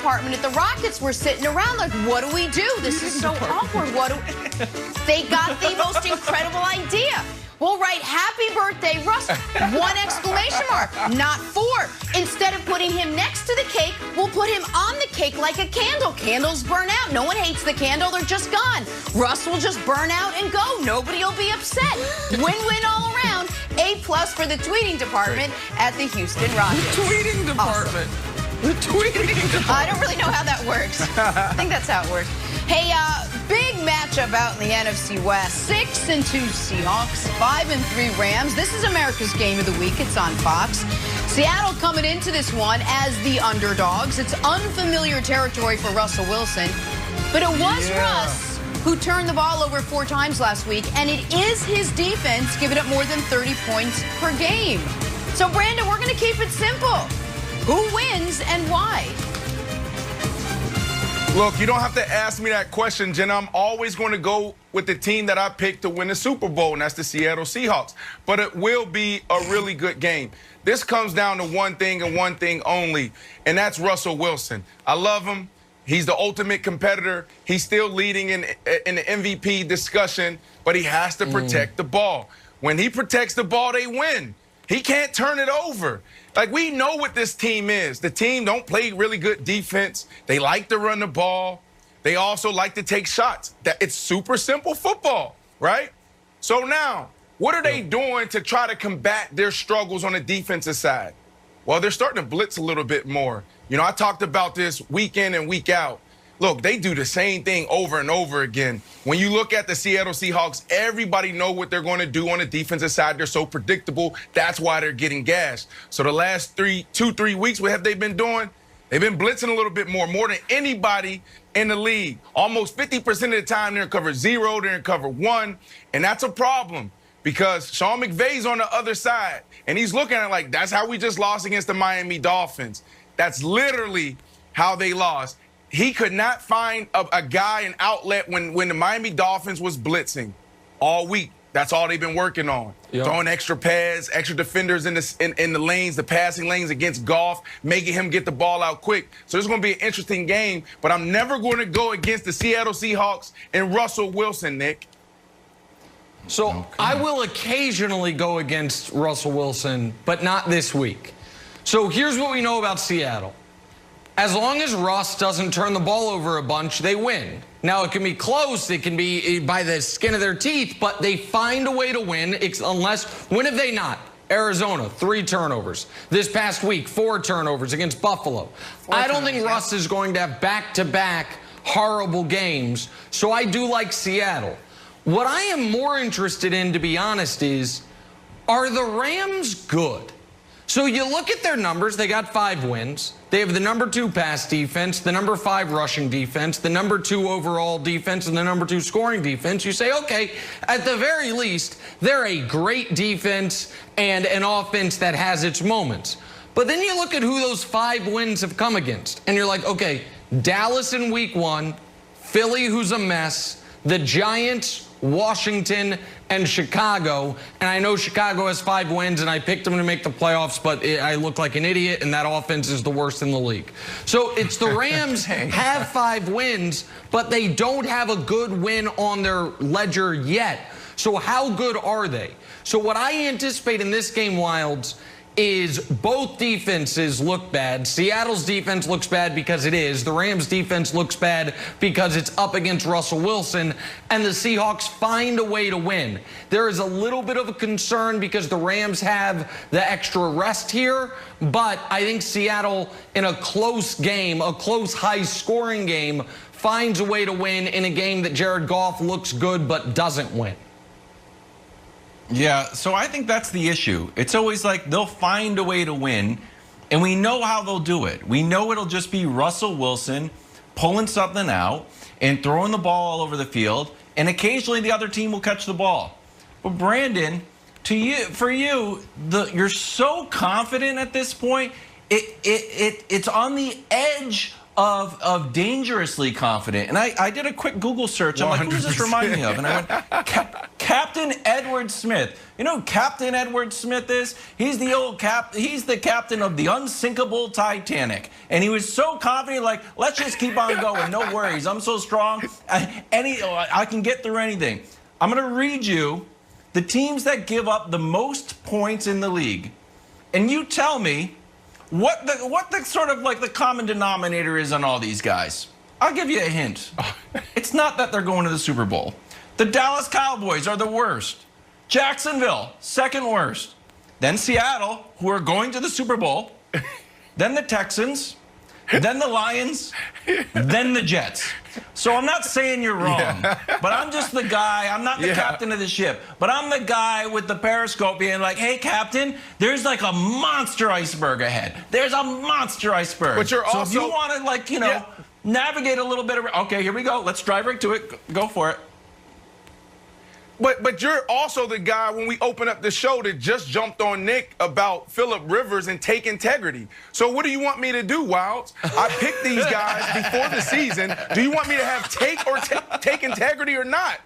department at the Rockets were sitting around like, what do we do? This is so awkward. They got the most incredible idea. Well, write happy birthday, Russ. 1 exclamation mark, not 4. Instead of putting him next to the cake, we'll put him on the cake like a candle. Candles burn out. No one hates the candle. They're just gone. Russ will just burn out and go. Nobody will be upset. Win-win all around. A+ for the tweeting department at the Houston Rockets. The tweeting department. Awesome. The tweeting department. I don't really know how that works. I think that's how it works. Hey, big matchup out in the NFC West. 6-2 Seahawks, 5-3 Rams. This is America's Game of the Week. It's on Fox. Seattle coming into this one as the underdogs. It's unfamiliar territory for Russell Wilson. But it was Russ who turned the ball over 4 times last week, and it is his defense giving up more than 30 points per game. So, Brandon, we're going to keep it simple. Who wins and why? Look, you don't have to ask me that question, Jenna. I'm always going to go with the team that I picked to win the Super Bowl, and that's the Seattle Seahawks. But it will be a really good game. This comes down to one thing and one thing only, and that's Russell Wilson. I love him. He's the ultimate competitor. He's still leading in the MVP discussion, but he has to protect the ball. When he protects the ball, they win. He can't turn it over. Like, we know what this team is. The team don't play really good defense. They like to run the ball. They also like to take shots. It's super simple football, right? So now, what are they doing to try to combat their struggles on the defensive side? Well, they're starting to blitz a little bit more. You know, I talked about this week in and week out. Look, they do the same thing over and over again. When you look at the Seattle Seahawks, everybody know what they're going to do on the defensive side. They're so predictable. That's why they're getting gashed. So the last 2-3 weeks, what have they been doing? They've been blitzing a little bit more than anybody in the league. Almost 50% of the time, they're in cover 0, they're in cover 1. And that's a problem because Sean McVay's on the other side. And he's looking at it like, that's how we just lost against the Miami Dolphins. That's literally how they lost. He could not find a guy, an outlet when the Miami Dolphins was blitzing all week. That's all they've been working on. Yep. Throwing extra pads, extra defenders in the lanes, the passing lanes against Goff, making him get the ball out quick. So it's going to be an interesting game, but I'm never going to go against the Seattle Seahawks and Russell Wilson, Nick. So I will occasionally go against Russell Wilson, but not this week. So here's what we know about Seattle. As long as Russ doesn't turn the ball over a bunch, they win. Now, it can be close. It can be by the skin of their teeth, but they find a way to win unless, when have they not? Arizona, 3 turnovers. This past week, 4 turnovers against Buffalo. I don't think Russ is going to have back-to-back horrible games, so I do like Seattle. What I am more interested in, to be honest, is, are the Rams good? So you look at their numbers, they got 5 wins. They have the #2 pass defense, the #5 rushing defense, the #2 overall defense, and the #2 scoring defense. You say, okay, at the very least, they're a great defense and an offense that has its moments. But then you look at who those 5 wins have come against, and you're like, okay, Dallas in week 1, Philly, who's a mess, the Giants, Washington, and Chicago. And I know Chicago has 5 wins, and I picked them to make the playoffs, but I look like an idiot, and that offense is the worst in the league. So it's the Rams have 5 wins, but they don't have a good win on their ledger yet. So how good are they? So what I anticipate in this game, Wilds, is both defenses look bad. Seattle's defense looks bad because it is. The Rams' defense looks bad because it's up against Russell Wilson. And the Seahawks find a way to win. There is a little bit of a concern because the Rams have the extra rest here. But I think Seattle, in a close game, a close high-scoring game, finds a way to win in a game that Jared Goff looks good but doesn't win. Yeah, so I think that's the issue. It's always like they'll find a way to win, and we know how they'll do it. We know it'll just be Russell Wilson pulling something out and throwing the ball all over the field, and occasionally the other team will catch the ball. But Brandon, for you, you're so confident at this point. It's on the edge of dangerously confident. And I did a quick Google search. I'm like, who does this remind me of? And I went, Captain Edward Smith. You know who Captain Edward Smith is? He's the old he's the captain of the unsinkable Titanic. And he was so confident, like, let's just keep on going. No worries. I'm so strong. I can get through anything. I'm going to read you the teams that give up the most points in the league. And you tell me what the sort of like the common denominator is on all these guys. I'll give you a hint. It's not that they're going to the Super Bowl. The Dallas Cowboys are the worst. Jacksonville, second worst. Then Seattle, who are going to the Super Bowl. Then the Texans. Then the Lions. Then the Jets. So I'm not saying you're wrong, but I'm just the guy. I'm not the captain of the ship, but I'm the guy with the periscope being like, hey, Captain, there's like a monster iceberg ahead. There's a monster iceberg. But you're also, so if you want to, like, you know, navigate a little bit of, okay, here we go. Let's drive right to it. Go for it. But you're also the guy, when we open up the show, that just jumped on Nick about Phillip Rivers and take integrity. So what do you want me to do, Wilds? I picked these guys before the season. Do you want me to have take integrity or not?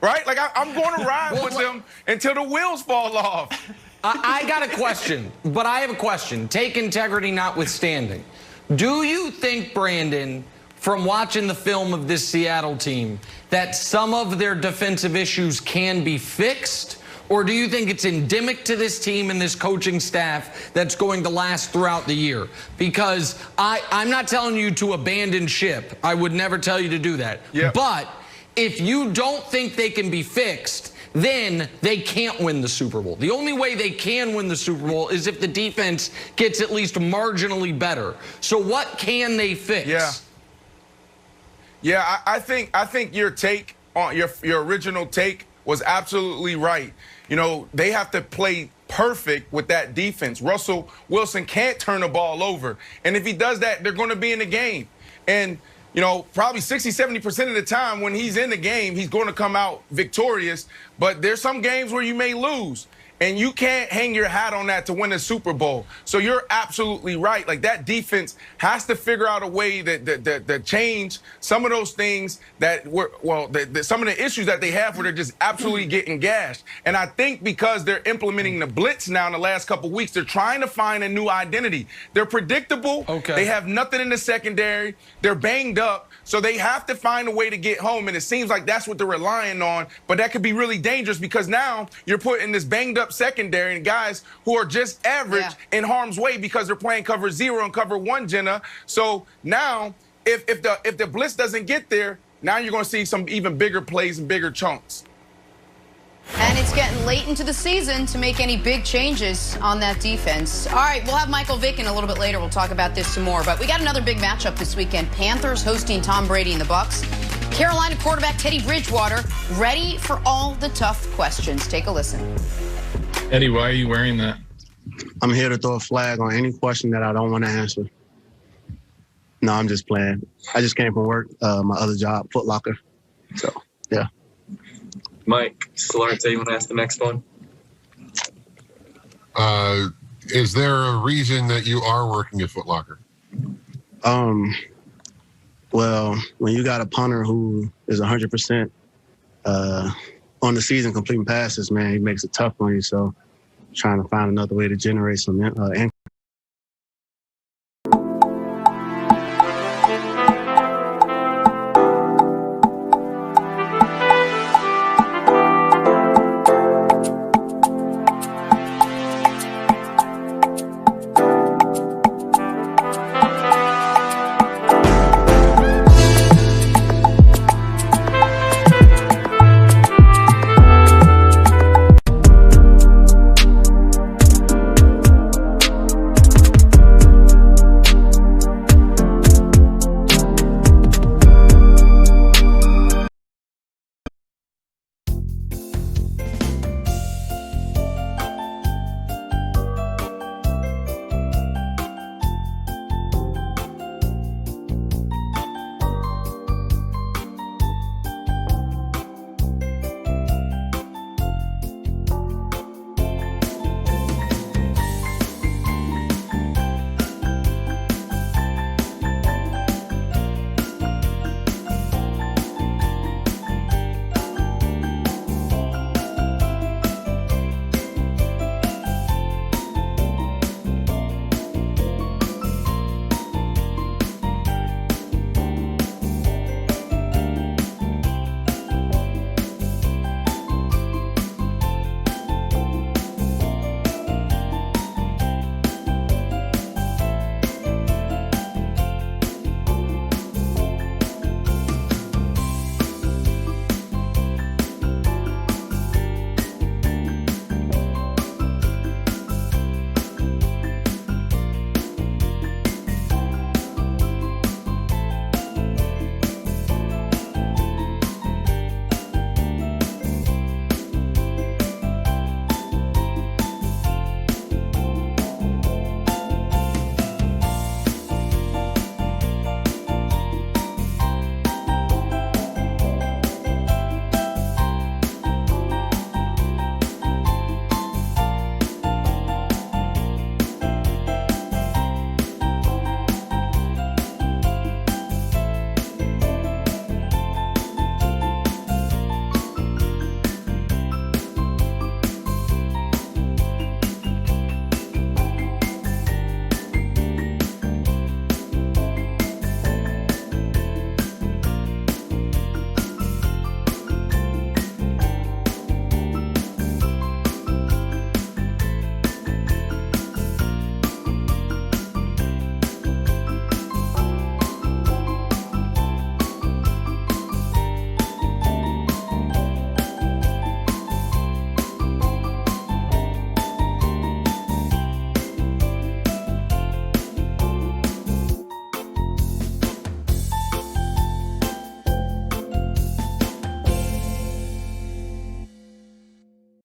Right? Like, I'm going to ride with them until the wheels fall off. I got a question, but I have a question. Take integrity notwithstanding. Do you think, Brandon, from watching the film of this Seattle team, that some of their defensive issues can be fixed? Or do you think it's endemic to this team and this coaching staff that's going to last throughout the year? Because I'm not telling you to abandon ship. I would never tell you to do that. Yep. But if you don't think they can be fixed, then they can't win the Super Bowl. The only way they can win the Super Bowl is if the defense gets at least marginally better. So what can they fix? Yeah, I think your take on your original take was absolutely right. You know, they have to play perfect with that defense. Russell Wilson can't turn the ball over. And if he does that, they're going to be in the game. And, you know, probably 60-70% of the time when he's in the game, he's going to come out victorious. But there's some games where you may lose. And you can't hang your hat on that to win a Super Bowl. So you're absolutely right. Like, that defense has to figure out a way that change some of those things that were, well, some of the issues that they have where they're just absolutely getting gashed. And I think because they're implementing the blitz now in the last couple of weeks, they're trying to find a new identity. They're predictable. Okay. They have nothing in the secondary. They're banged up. So they have to find a way to get home. And it seems like that's what they're relying on. But that could be really dangerous because now you're putting this banged up secondary and guys who are just average in harm's way because they're playing cover 0 and cover 1, Jenna. So now if the blitz doesn't get there, now you're going to see some even bigger plays and bigger chunks. And it's getting late into the season to make any big changes on that defense. All right, we'll have Michael Vick in a little bit later. We'll talk about this some more. But we got another big matchup this weekend. Panthers hosting Tom Brady and the Bucs. Carolina quarterback Teddy Bridgewater ready for all the tough questions. Take a listen. Eddie, why are you wearing that? I'm here to throw a flag on any question that I don't want to answer. No, I'm just playing. I just came from work, my other job, Foot Locker. So, yeah. Mike, Solarte, you want to ask the next one? Is there a reason that you are working at Foot Locker? Well, when you got a punter who is 100% on the season completing passes, man, he makes it tough on you. So trying to find another way to generate some income.